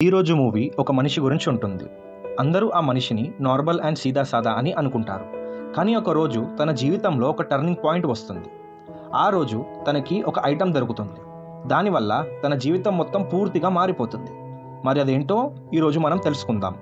ఈరోజు మూవీ ఒక మనిషి గురించి ఉంటుంది. అందరూ ఆ మనిషిని నార్మల్ అండ్ సీదా సాదా అని అనుకుంటారు. కానీ ఒక రోజు తన జీవితంలో ఒక టర్నింగ్ పాయింట్ వస్తుంది. ఆ రోజు తనకి ఒక ఐటెం దొరుకుతుంది. దానివల్ల తన జీవితం మొత్తం పూర్తిగా మారిపోతుంది. మరి అదేంటో ఈరోజు మనం తెలుసుకుందాం.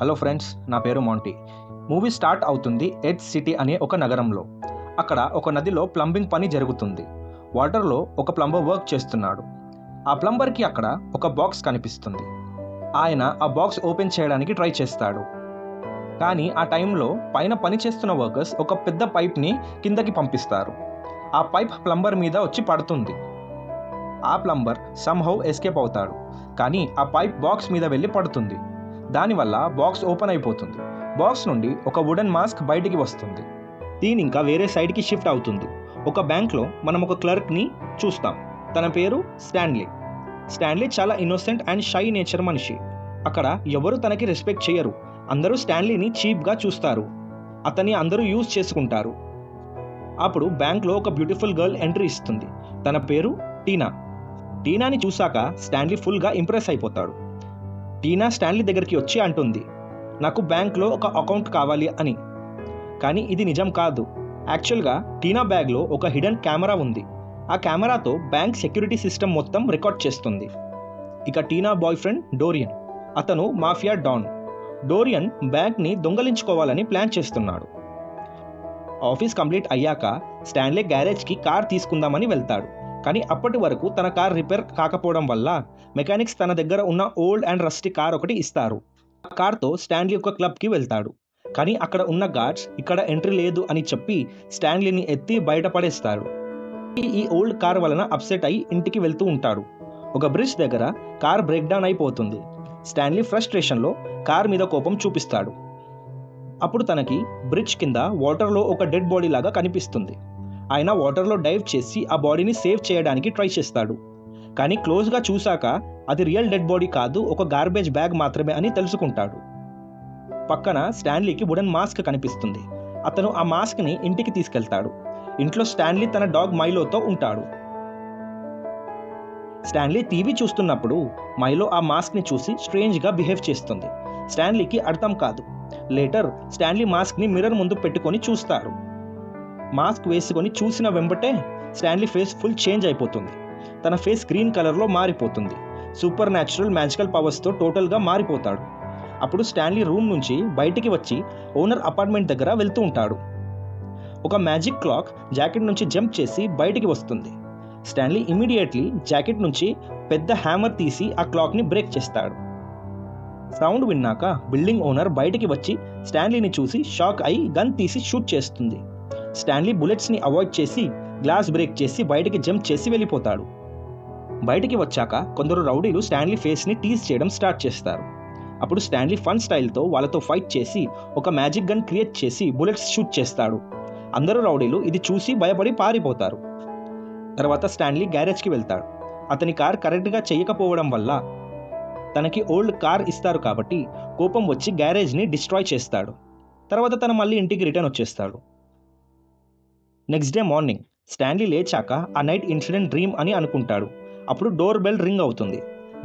హలో ఫ్రెండ్స్, నా పేరు మాంటీ. మూవీ స్టార్ట్ అవుతుంది ఎడ్జ్ సిటీ అనే ఒక నగరంలో. అక్కడ ఒక నదిలో ప్లంబింగ్ పని జరుగుతుంది. వాటర్లో ఒక ప్లంబర్ వర్క్ చేస్తున్నాడు. ఆ ప్లంబర్కి అక్కడ ఒక బాక్స్ కనిపిస్తుంది. ఆయన ఆ బాక్స్ ఓపెన్ చేయడానికి ట్రై చేస్తాడు. కానీ ఆ టైంలో పైన పని చేస్తున్న వర్కర్స్ ఒక పెద్ద పైప్ని కిందకి పంపిస్తారు. ఆ పైప్ ప్లంబర్ మీద వచ్చి పడుతుంది. ఆ ప్లంబర్ సమ్హౌ ఎస్కేప్ అవుతాడు. కానీ ఆ పైప్ బాక్స్ మీద వెళ్ళి పడుతుంది. దానివల్ల బాక్స్ ఓపెన్ అయిపోతుంది. బాక్స్ నుండి ఒక వుడెన్ మాస్క్ బయటికి వస్తుంది. దీని ఇంకా వేరే సైడ్కి షిఫ్ట్ అవుతుంది. ఒక బ్యాంక్లో మనం ఒక క్లర్క్ని చూస్తాం. తన పేరు స్టాన్లీ. స్టాన్లీ చాలా ఇన్నోసెంట్ అండ్ షై నేచర్ మనిషి. అక్కడ ఎవరు తనకి రెస్పెక్ట్ చేయరు. అందరూ స్టాన్లీని చీప్గా చూస్తారు. అతన్ని అందరూ యూజ్ చేసుకుంటారు. అప్పుడు బ్యాంక్లో ఒక బ్యూటిఫుల్ గర్ల్ ఎంట్రీ ఇస్తుంది. తన పేరు టీనా. టీనాని చూశాక స్టాన్లీ ఫుల్గా ఇంప్రెస్ అయిపోతాడు. టీనా స్టాన్లీ దగ్గరికి వచ్చి అంటుంది, నాకు బ్యాంక్లో ఒక అకౌంట్ కావాలి అని. కానీ ఇది నిజం కాదు. యాక్చువల్గా టీనా బ్యాగ్లో ఒక హిడెన్ కెమెరా ఉంది. ఆ కెమెరాతో బ్యాంక్ సెక్యూరిటీ సిస్టమ్ మొత్తం రికార్డ్ చేస్తుంది. ఇక టీనా బాయ్ ఫ్రెండ్ డోరియన్. అతను మాఫియా డాన్. డోరియన్ బ్యాంక్ని దొంగలించుకోవాలని ప్లాన్ చేస్తున్నాడు. ఆఫీస్ కంప్లీట్ అయ్యాక స్టాన్లీ గ్యారేజ్కి కార్ తీసుకుందామని వెళ్తాడు. కానీ అప్పటి వరకు తన కార్ రిపేర్ కాకపోవడం వల్ల మెకానిక్స్ తన దగ్గర ఉన్న ఓల్డ్ అండ్ రస్టీ కార్ ఒకటి ఇస్తారు. ఆ కార్తో స్టాన్లీ ఒక క్లబ్కి వెళ్తాడు. కానీ అక్కడ ఉన్న గార్డ్స్ ఇక్కడ ఎంట్రీ లేదు అని చెప్పి స్టాన్లీని ఎత్తి బయటపడేస్తాడు. ఈ ఓల్డ్ కార్ వలన అప్సెట్ అయి ఇంటికి వెళ్తూ ఉంటాడు. ఒక బ్రిడ్జ్ దగ్గర కార్ బ్రేక్ డౌన్ అయిపోతుంది. స్టాన్లీ ఫ్రస్ట్రేషన్లో కార్ మీద కోపం చూపిస్తాడు. అప్పుడు తనకి బ్రిడ్జ్ కింద వాటర్లో ఒక డెడ్ బాడీ లాగా కనిపిస్తుంది. ఆయన వాటర్లో డైవ్ చేసి ఆ బాడీని సేవ్ చేయడానికి ట్రై చేస్తాడు. కానీ క్లోజ్గా చూశాక అది రియల్ డెడ్ బాడీ కాదు, ఒక గార్బేజ్ బ్యాగ్ మాత్రమే అని తెలుసుకుంటాడు. పక్కన స్టాన్లీకి వుడెన్ మాస్క్ కనిపిస్తుంది. అతను ఆ మాస్క్ని ఇంటికి తీసుకెళ్తాడు. ఇంట్లో స్టాన్లీ తన డాగ్ మైలోతో ఉంటాడు. స్టాన్లీ టీవీ చూస్తున్నప్పుడు మైలో ఆ మాస్క్ని చూసి స్ట్రేంజ్గా బిహేవ్ చేస్తుంది. స్టాన్లీకి అర్థం కాదు. లేటర్ స్టాన్లీ మాస్క్ని మిర్రర్ ముందు పెట్టుకొని చూస్తాడు. మాస్క్ వేసుకొని చూసిన వెంబటే స్టాన్లీ ఫేస్ ఫుల్ చేంజ్ అయిపోతుంది. తన ఫేస్ గ్రీన్ కలర్లో మారిపోతుంది. సూపర్ న్యాచురల్ మ్యాజికల్ పవర్స్తో టోటల్గా మారిపోతాడు. అప్పుడు స్టాన్లీ రూమ్ నుంచి బయటికి వచ్చి ఓనర్ అపార్ట్మెంట్ దగ్గర వెళ్తూ ఉంటాడు. ఒక మ్యాజిక్ క్లాక్ జాకెట్ నుంచి జంప్ చేసి బయటికి వస్తుంది. స్టాన్లీ ఇమీడియట్లీ జాకెట్ నుంచి పెద్ద హ్యామర్ తీసి ఆ క్లాక్ని బ్రేక్ చేస్తాడు. సౌండ్ విన్నాక బిల్డింగ్ ఓనర్ బయటికి వచ్చి స్టాన్లీని చూసి షాక్ అయి గన్ తీసి షూట్ చేస్తుంది. స్టాన్లీ బుల్లెట్స్ని అవాయిడ్ చేసి గ్లాస్ బ్రేక్ చేసి బయటికి జంప్ చేసి వెళ్ళిపోతాడు. బయటికి వచ్చాక కొందరు రౌడీలు స్టాన్లీ ఫేస్ని టీజ్ చేయడం స్టార్ట్ చేస్తారు. అప్పుడు స్టాన్లీ ఫన్ స్టైల్తో వాళ్ళతో ఫైట్ చేసి ఒక మ్యాజిక్ గన్ క్రియేట్ చేసి బుల్లెట్స్ షూట్ చేస్తాడు. అందరూ రౌడీలు ఇది చూసి భయపడి పారిపోతారు. తర్వాత స్టాన్లీ గ్యారేజ్కి వెళ్తాడు. అతని కార్ కరెక్ట్గా చేయకపోవడం వల్ల తనకి ఓల్డ్ కార్ ఇస్తారు కాబట్టి కోపం వచ్చి గ్యారేజ్ని డిస్ట్రాయ్ చేస్తాడు. తర్వాత తను మళ్ళీ ఇంటికి రిటర్న్ వచ్చేస్తాడు. నెక్స్ట్ డే మార్నింగ్ స్టాన్లీ లేచాక ఆ నైట్ ఇన్సిడెంట్ డ్రీమ్ అని అనుకుంటాడు. అప్పుడు డోర్ బెల్ రింగ్ అవుతుంది.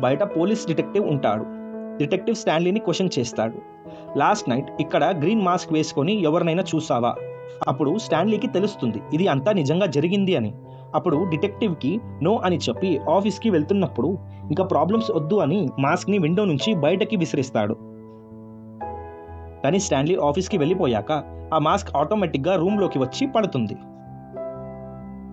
బయట పోలీస్ డిటెక్టివ్ ఉంటాడు. డిటెక్టివ్ స్టాన్లీని క్వశ్చన్ చేస్తాడు. లాస్ట్ నైట్ ఇక్కడ గ్రీన్ మాస్క్ వేసుకొని ఎవరినైనా చూసావా? అప్పుడు స్టాన్లీకి తెలుస్తుంది ఇది అంతా నిజంగా జరిగింది అని. అప్పుడు డిటెక్టివ్కి నో అని చెప్పి ఆఫీస్కి వెళ్తున్నప్పుడు ఇంకా ప్రాబ్లమ్స్ వద్దు అని మాస్క్ని విండో నుంచి బయటకి విసిరిస్తాడు. కానీ స్టాన్లీ ఆఫీస్కి వెళ్ళిపోయాక ఆ మాస్క్ ఆటోమేటిక్గా రూమ్లోకి వచ్చి పడుతుంది.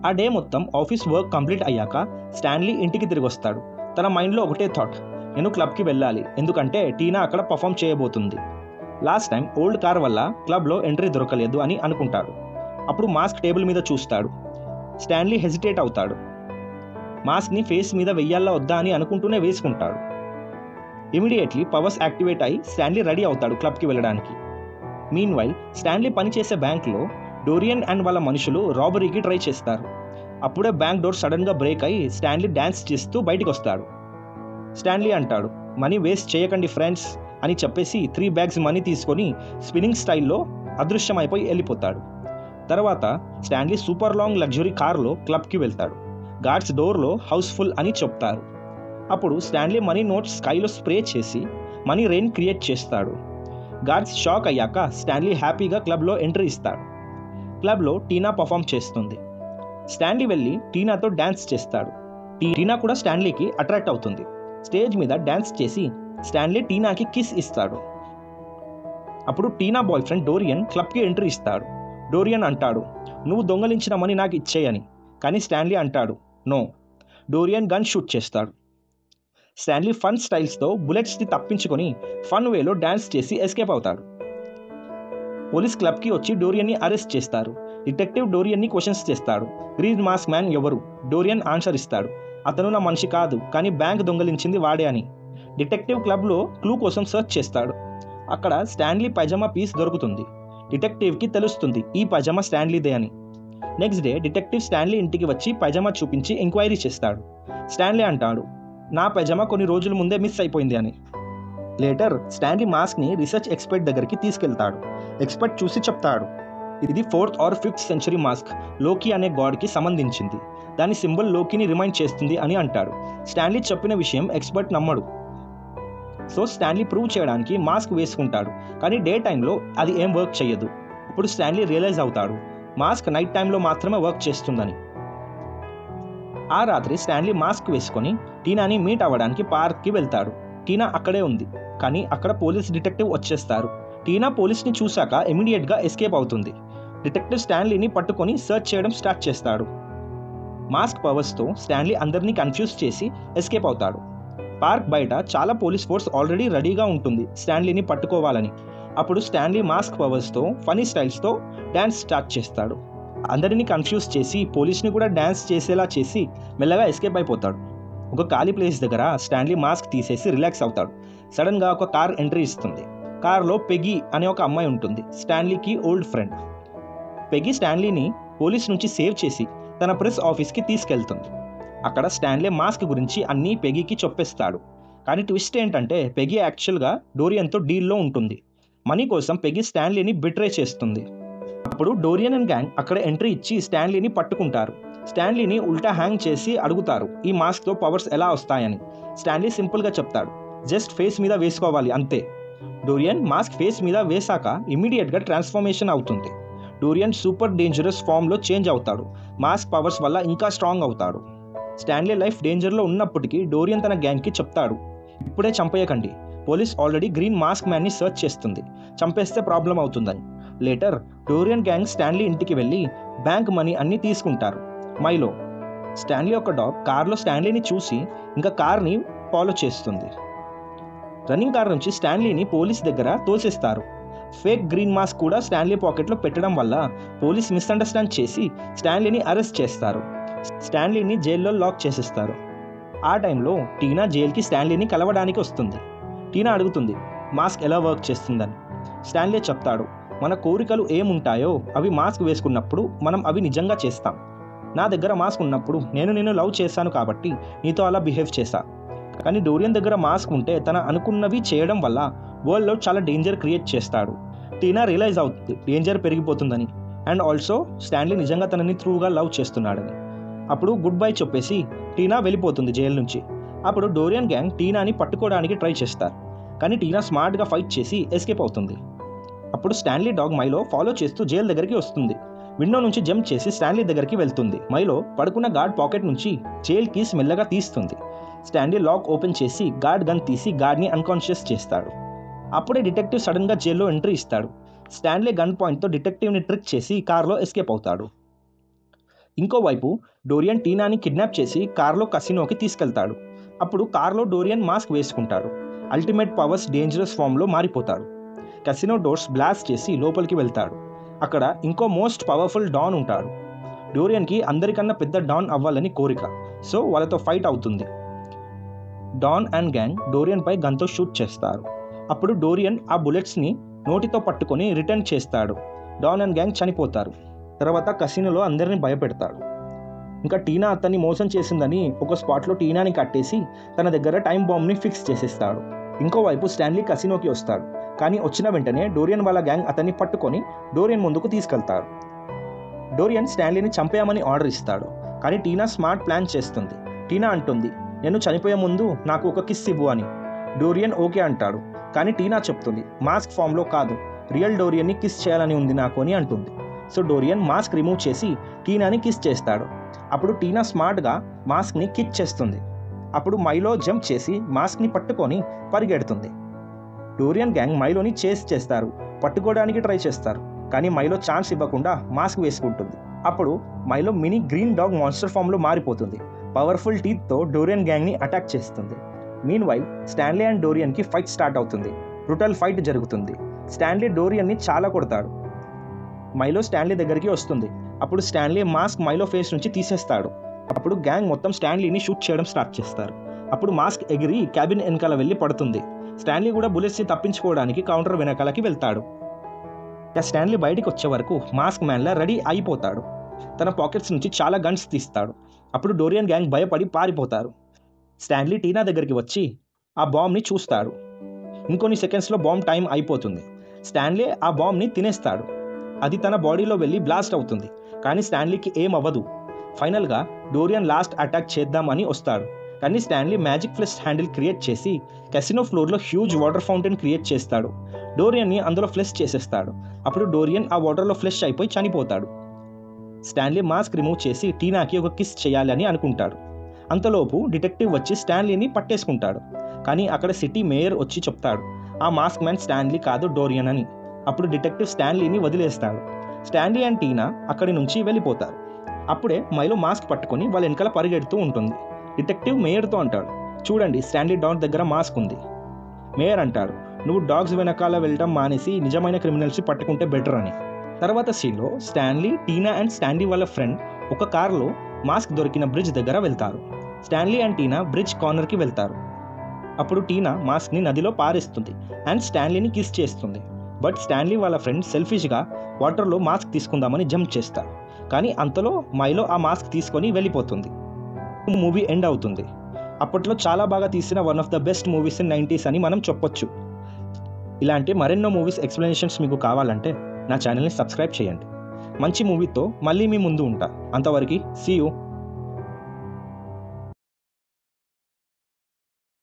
ఆ డే మొత్తం ఆఫీస్ వర్క్ కంప్లీట్ అయ్యాక స్టాన్లీ ఇంటికి తిరిగి వస్తాడు. తన మైండ్లో ఒకటే థాట్, నేను క్లబ్కి వెళ్ళాలి, ఎందుకంటే టీనా అక్కడ పర్ఫామ్ చేయబోతుంది. లాస్ట్ టైం ఓల్డ్ కార్ వల్ల క్లబ్లో ఎంట్రీ దొరకలేదు అని అనుకుంటాడు. అప్పుడు మాస్క్ టేబుల్ మీద చూస్తాడు. స్టాన్లీ హెజిటేట్ అవుతాడు. మాస్క్ని ఫేస్ మీద వెయ్యాలా వద్దా అని అనుకుంటూనే వేసుకుంటాడు. ఇమీడియట్లీ పవర్స్ యాక్టివేట్ అయి స్టాన్లీ రెడీ అవుతాడు క్లబ్కి వెళ్ళడానికి. మీన్వైల్ స్టాన్లీ పనిచేసే బ్యాంక్లో డోరియన్ అండ్ వాళ్ళ మనుషులు రాబరీకి ట్రై చేస్తారు. అప్పుడే బ్యాంక్ డోర్ సడన్గా బ్రేక్ అయి స్టాన్లీ డ్యాన్స్ చేస్తూ బయటికి వస్తాడు. స్టాన్లీ అంటాడు, మనీ వేస్ట్ చేయకండి ఫ్రెండ్స్ అని చెప్పేసి 3 bags మనీ తీసుకొని స్పిన్నింగ్ స్టైల్లో అదృశ్యమైపోయి వెళ్ళిపోతాడు. తర్వాత స్టాన్లీ సూపర్ లాంగ్ లగ్జరీ కార్లో క్లబ్కి వెళ్తాడు. గార్డ్స్ డోర్లో హౌస్ఫుల్ అని చెప్తారు. అప్పుడు స్టాన్లీ మనీ నోట్స్ స్కైలో స్ప్రే చేసి మనీ రెయిన్ క్రియేట్ చేస్తాడు. గార్డ్స్ షాక్ అయ్యాక స్టాన్లీ హ్యాపీగా క్లబ్లో ఎంట్రీ ఇస్తాడు. క్లబ్లో టీనా పర్ఫామ్ చేస్తుంది. స్టాన్లీ వెళ్ళి టీనాతో డ్యాన్స్ చేస్తాడు. టీనా కూడా స్టాన్లీకి అట్రాక్ట్ అవుతుంది. స్టేజ్ మీద డ్యాన్స్ చేసి స్టాన్లీ టీనాకి కిస్ ఇస్తాడు. అప్పుడు టీనా బాయ్ ఫ్రెండ్ డోరియన్ క్లబ్కి ఎంట్రీ ఇస్తాడు. డోరియన్ అంటాడు, నువ్వు దొంగలించిన మనీ నాకు ఇచ్చేయని. కానీ స్టాన్లీ అంటాడు, నో. డోరియన్ గన్ షూట్ చేస్తాడు. స్టాన్లీ ఫన్ స్టైల్స్తో బుల్లెట్స్ని తప్పించుకొని ఫన్ వేలో డ్యాన్స్ చేసి ఎస్కేప్ అవుతాడు. పోలీస్ క్లబ్కి వచ్చి డోరియన్ని అరెస్ట్ చేస్తారు. డిటెక్టివ్ డోరియన్ని క్వశ్చన్స్ చేస్తాడు. గ్రీన్ మాస్క్ మ్యాన్ ఎవరు? డోరియన్ ఆన్సర్ ఇస్తాడు, అతను నా మనిషి కాదు, కానీ బ్యాంక్ దొంగలించింది వాడే అని. డిటెక్టివ్ క్లబ్లో క్లూ కోసం సెర్చ్ చేస్తాడు. అక్కడ స్టాన్లీ పైజామా పీస్ దొరుకుతుంది. డిటెక్టివ్కి తెలుస్తుంది ఈ పైజామా స్టాన్లీదే అని. నెక్స్ట్ డే డిటెక్టివ్ స్టాన్లీ ఇంటికి వచ్చి పైజామా చూపించి ఎంక్వైరీ చేస్తాడు. స్టాన్లీ అంటాడు, నా పైజామా కొన్ని రోజుల ముందే మిస్ అయిపోయింది అని. లేటర్ స్టాన్లీ మాస్క్ని రీసెర్చ్ ఎక్స్పర్ట్ దగ్గరికి తీసుకెళ్తాడు. ఎక్స్పర్ట్ చూసి చెప్తాడు, ఇది 4th or 5th century mask, లోకి అనే గాడ్కి సంబంధించింది. దాని సింబల్ లోకిని రిమైండ్ చేస్తుంది అని అంటాడు. స్టాన్లీ చెప్పిన విషయం ఎక్స్పర్ట్ నమ్మడు. సో స్టాన్లీ ప్రూవ్ చేయడానికి మాస్క్ వేసుకుంటాడు. కానీ డే టైంలో అది ఏం వర్క్ చేయదు. అప్పుడు స్టాన్లీ రియలైజ్ అవుతాడు, మాస్క్ నైట్ టైంలో మాత్రమే వర్క్ చేస్తుందని. ఆ రాత్రి స్టాన్లీ మాస్క్ వేసుకొని టీనాని మీట్ అవ్వడానికి పార్క్కి వెళ్తాడు. టీనా అక్కడే ఉంది. కానీ అక్కడ పోలీస్ డిటెక్టివ్ వచ్చేస్తారు. టీనా పోలీస్ని చూశాక ఇమీడియట్గా ఎస్కేప్ అవుతుంది. డిటెక్టివ్ స్టాన్లీని పట్టుకొని సర్చ్ చేయడం స్టార్ట్ చేస్తాడు. మాస్క్ పవర్స్తో స్టాన్లీ అందరినీ కన్ఫ్యూజ్ చేసి ఎస్కేప్ అవుతాడు. పార్క్ బయట చాలా పోలీస్ ఫోర్స్ ఆల్రెడీ రెడీగా ఉంటుంది స్టాన్లీని పట్టుకోవాలని. అప్పుడు స్టాన్లీ మాస్క్ పవర్స్తో ఫనీ స్టైల్స్తో డ్యాన్స్ స్టార్ట్ చేస్తాడు. అందరినీ కన్ఫ్యూజ్ చేసి పోలీస్ని కూడా డ్యాన్స్ చేసేలా చేసి మెల్లగా ఎస్కేప్ అయిపోతాడు. ఒక ఖాళీ ప్లేస్ దగ్గర స్టాన్లీ మాస్క్ తీసేసి రిలాక్స్ అవుతాడు. సడన్గా ఒక కార్ ఎంట్రీ ఇస్తుంది. కార్లో పెగి అనే ఒక అమ్మాయి ఉంటుంది, స్టాన్లీకి ఓల్డ్ ఫ్రెండ్. పెగి స్టాన్లీని పోలీస్ నుంచి సేవ్ చేసి తన ప్రెస్ ఆఫీస్కి తీసుకెళ్తుంది. అక్కడ స్టాన్లీ మాస్క్ గురించి అన్నీ పెగికి చెప్పేస్తాడు. కానీ ట్విస్ట్ ఏంటంటే పెగి యాక్చువల్గా డోరియన్తో డీల్లో ఉంటుంది. మనీ కోసం పెగి స్టాన్లీని బిట్రే చేస్తుంది. అప్పుడు డోరియన్ అండ్ గ్యాంగ్ అక్కడ ఎంట్రీ ఇచ్చి స్టాన్లీని పట్టుకుంటారు. స్టాన్లీని ఉల్టా హ్యాంగ్ చేసి అడుగుతారు ఈ మాస్క్తో పవర్స్ ఎలా వస్తాయని. స్టాన్లీ సింపుల్గా చెప్తాడు, జస్ట్ ఫేస్ మీద వేసుకోవాలి అంతే. డోరియన్ మాస్క్ ఫేస్ మీద వేశాక ఇమీడియట్గా ట్రాన్స్ఫర్మేషన్ అవుతుంది. డోరియన్ సూపర్ డేంజరస్ ఫామ్లో చేంజ్ అవుతాడు. మాస్క్ పవర్స్ వల్ల ఇంకా స్ట్రాంగ్ అవుతాడు. స్టాన్లీ లైఫ్ డేంజర్లో ఉన్నప్పటికీ డోరియన్ తన గ్యాంగ్కి చెప్తాడు, ఇప్పుడే చంపేయకండి, పోలీస్ ఆల్రెడీ గ్రీన్ మాస్క్ మ్యాన్ని సర్చ్ చేస్తుంది, చంపేస్తే ప్రాబ్లం అవుతుందని. లేటర్ డోరియన్ గ్యాంగ్ స్టాన్లీ ఇంటికి వెళ్ళి బ్యాంక్ మనీ అన్నీ తీసుకుంటారు. మైలో స్టాన్లీ ఒక డాగ్ కార్లో స్టాన్లీని చూసి ఇంకా కార్ని ఫాలో చేస్తుంది. రన్నింగ్ కార్ నుంచి స్టాన్లీని పోలీస్ దగ్గర తోసేస్తారు. ఫేక్ గ్రీన్ మాస్క్ కూడా స్టాన్లీ పాకెట్లో పెట్టడం వల్ల పోలీస్ మిస్అండర్స్టాండ్ చేసి స్టాన్లీని అరెస్ట్ చేస్తారు. స్టాన్లీని జైల్లో లాక్ చేసేస్తారు. ఆ టైంలో టీనా జైలుకి స్టాన్లీని కలవడానికి వస్తుంది. టీనా అడుగుతుంది మాస్క్ ఎలా వర్క్ చేస్తుందని. స్టాన్లీ చెప్తాడు, మన కోరికలు ఏముంటాయో అవి మాస్క్ వేసుకున్నప్పుడు మనం అవి నిజంగా చేస్తాం. నా దగ్గర మాస్క్ ఉన్నప్పుడు నేను లవ్ చేశాను కాబట్టి నీతో అలా బిహేవ్ చేశా. కానీ డోరియన్ దగ్గర మాస్క్ ఉంటే తన అనుకున్నవి చేయడం వల్ల వరల్డ్లో చాలా డేంజర్ క్రియేట్ చేస్తాడు. టీనా రియలైజ్ అవుతుంది డేంజర్ పెరిగిపోతుందని, అండ్ ఆల్సో స్టాన్లీ నిజంగా తనని ట్రూగా లవ్ చేస్తున్నాడని. అప్పుడు గుడ్ బై చెప్పేసి టీనా వెళ్ళిపోతుంది జైలు నుంచి. అప్పుడు డోరియన్ గ్యాంగ్ టీనాని పట్టుకోవడానికి ట్రై చేస్తారు. కానీ టీనా స్మార్ట్గా ఫైట్ చేసి ఎస్కేప్ అవుతుంది. అప్పుడు స్టాన్లీ డాగ్ మైలో ఫాలో చేస్తూ జైలు దగ్గరికి వస్తుంది. విండో నుంచి జంప్ చేసి స్టాన్లీ దగ్గరికి వెళ్తుంది. మైలో పడుకున్న గార్డ్ పాకెట్ నుంచి జైల్ కీస్ మెల్లగా తీస్తుంది. స్టాన్లీ లాక్ ఓపెన్ చేసి గార్డ్ గన్ తీసి గార్డ్ని అన్కాన్షియస్ చేస్తాడు. అప్పుడే డిటెక్టివ్ సడన్గా జైల్లో ఎంట్రీ ఇస్తాడు. స్టాన్లీ గన్ పాయింట్తో డిటెక్టివ్ని ట్రిక్ చేసి కార్లో ఎస్కేప్ అవుతాడు. ఇంకోవైపు డోరియన్ టీనాని కిడ్నాప్ చేసి కార్లో కసినోకి తీసుకెళ్తాడు. అప్పుడు కార్లో డోరియన్ మాస్క్ వేసుకుంటాడు. అల్టిమేట్ పవర్స్ డేంజరస్ ఫామ్లో మారిపోతాడు. కసినో డోర్స్ బ్లాస్ట్ చేసి లోపలికి వెళ్తాడు. అక్కడ ఇంకో మోస్ట్ పవర్ఫుల్ డాన్ ఉంటాడు. డోరియన్కి అందరికన్నా పెద్ద డాన్ అవ్వాలని కోరిక, సో వాళ్ళతో ఫైట్ అవుతుంది. డాన్ అండ్ గ్యాంగ్ డోరియన్పై గన్తో షూట్ చేస్తారు. అప్పుడు డోరియన్ ఆ బుల్లెట్స్ని నోటితో పట్టుకొని రిటర్న్ చేస్తాడు. డాన్ అండ్ గ్యాంగ్ చనిపోతారు. తర్వాత కసినోలో అందరినీ భయపెడతాడు. ఇంకా టీనా అతన్ని మోసం చేసిందని ఒక స్పాట్లో టీనాని కట్టేసి తన దగ్గర టైం బాంబ్ని ఫిక్స్ చేసేస్తాడు. ఇంకోవైపు స్టాన్లీ కసినోకి వస్తాడు. కానీ వచ్చిన వెంటనే డోరియన్ వాళ్ళ గ్యాంగ్ అతన్ని పట్టుకొని డోరియన్ ముందుకు తీసుకెళ్తారు. డోరియన్ స్టాన్లీని చంపేయమని ఆర్డర్ ఇస్తాడు. కానీ టీనా స్మార్ట్ ప్లాన్ చేస్తుంది. టీనా అంటుంది, నేను చనిపోయే ముందు నాకు ఒక కిస్ ఇవ్వు అని. డోరియన్ ఓకే అంటాడు. కానీ టీనా చెప్తుంది మాస్క్ ఫామ్లో కాదు, రియల్ డోరియన్ని కిస్ చేయాలని ఉంది నాకు అని అంటుంది. సో డోరియన్ మాస్క్ రిమూవ్ చేసి టీనాని కిస్ చేస్తాడు. అప్పుడు టీనా స్మార్ట్గా మాస్క్ని కిక్ చేస్తుంది. అప్పుడు మైలో జంప్ చేసి మాస్క్ని పట్టుకొని పరిగెడుతుంది. డోరియన్ గ్యాంగ్ మైలోని చేస్ చేస్తారు, పట్టుకోవడానికి ట్రై చేస్తారు. కానీ మైలో ఛాన్స్ ఇవ్వకుండా మాస్క్ వేసుకుంటుంది. అప్పుడు Milo mini green dog monster ఫామ్లో మారిపోతుంది. పవర్ఫుల్ టీత్తో డోరియన్ గ్యాంగ్ని అటాక్ చేస్తుంది. మీన్వైల్ స్టాన్లీ అండ్ డోరియన్కి ఫైట్ స్టార్ట్ అవుతుంది. బ్రూటల్ ఫైట్ జరుగుతుంది. స్టాన్లీ డోరియన్ని చాలా కొడతాడు. మైలో స్టాన్లీ దగ్గరికి వస్తుంది. అప్పుడు స్టాన్లీ మాస్క్ మైలో ఫేస్ నుంచి తీసేస్తాడు. అప్పుడు గ్యాంగ్ మొత్తం స్టాన్లీని షూట్ చేయడం స్టార్ట్ చేస్తారు. అప్పుడు మాస్క్ ఎగిరి క్యాబిన్ వెనకాల వెళ్ళి పడుతుంది. స్టాన్లీ కూడా బుల్లెట్స్ని తప్పించుకోవడానికి కౌంటర్ వెనకాలకి వెళ్తాడు. ఇక స్టాన్లీ బయటికి వచ్చే వరకు మాస్క్ మ్యాన్లా రెడీ అయిపోతాడు. తన పాకెట్స్ నుంచి చాలా గన్స్ తీస్తాడు. అప్పుడు డోరియన్ గ్యాంగ్ భయపడి పారిపోతారు. స్టాన్లీ టీనా దగ్గరికి వచ్చి ఆ బాంబ్ని చూస్తాడు. ఇంకొన్ని సెకండ్స్లో బాంబ్ టైం అయిపోతుంది. స్టాన్లీ ఆ బాంబ్ని తినేస్తాడు. అది తన బాడీలో వెళ్ళి బ్లాస్ట్ అవుతుంది. కానీ స్టాన్లీకి ఏం అవ్వదు. ఫైనల్గా డోరియన్ లాస్ట్ అటాక్ చేద్దామని వస్తాడు. కానీ Stanley magic flesh handle create చేసి కెసినో ఫ్లోర్లో హ్యూజ్ వాటర్ ఫౌంటైన్ క్రియేట్ చేస్తాడు. డోరియన్ని అందులో ఫ్లెష్ చేసేస్తాడు. అప్పుడు డోరియన్ ఆ వాటర్లో ఫ్లెష్ అయిపోయి చనిపోతాడు. స్టాన్లీ మాస్క్ రిమూవ్ చేసి టీనాకి ఒక కిస్ చేయాలని అనుకుంటాడు. అంతలోపు డిటెక్టివ్ వచ్చి స్టాన్లీని పట్టేసుకుంటాడు. కానీ అక్కడ సిటీ మేయర్ వచ్చి చెప్తాడు ఆ మాస్క్ మ్యాన్ స్టాన్లీ కాదు డోరియన్ అని. అప్పుడు డిటెక్టివ్ స్టాన్లీని వదిలేస్తాడు. స్టాన్లీ అండ్ టీనా అక్కడి నుంచి వెళ్ళిపోతారు. అప్పుడే మైలో మాస్క్ పట్టుకొని వాళ్ళ వెనకాల పరిగెడుతూ ఉంటుంది. డిటెక్టివ్ మేయర్తో అంటాడు, చూడండి స్టాన్లీ డాగ్ దగ్గర మాస్క్ ఉంది. మేయర్ అంటాడు, నువ్వు డాగ్స్ వెనకాల వెళ్ళడం మానేసి నిజమైన క్రిమినల్స్ని పట్టుకుంటే బెటర్ అని. తర్వాత సీన్లో స్టాన్లీ, టీనా అండ్ స్టాన్లీ వాళ్ళ ఫ్రెండ్ ఒక కారులో మాస్క్ దొరికిన బ్రిడ్జ్ దగ్గర వెళ్తారు. స్టాన్లీ అండ్ టీనా బ్రిడ్జ్ కార్నర్కి వెళ్తారు. అప్పుడు టీనా మాస్క్ని నదిలో పారేస్తుంది అండ్ స్టాన్లీని కిస్ చేస్తుంది. బట్ స్టాన్లీ వాళ్ళ ఫ్రెండ్ సెల్ఫిష్గా వాటర్లో మాస్క్ తీసుకుందామని జంప్ చేస్తారు. కానీ అంతలో మైలో ఆ మాస్క్ తీసుకొని వెళ్ళిపోతుంది. మూవీ ఎండ్ అవుతుంది. అప్పట్లో చాలా బాగా తీసిన one of the best movies in 90s అని మనం చెప్పొచ్చు. ఇలాంటి మరెన్నో మూవీస్ ఎక్స్ప్లెనేషన్స్ మీకు కావాలంటే నా ఛానల్ని సబ్స్క్రైబ్ చేయండి. మంచి మూవీతో మళ్ళీ మీ ముందు ఉంటా. అంతవరకు సీ యూ.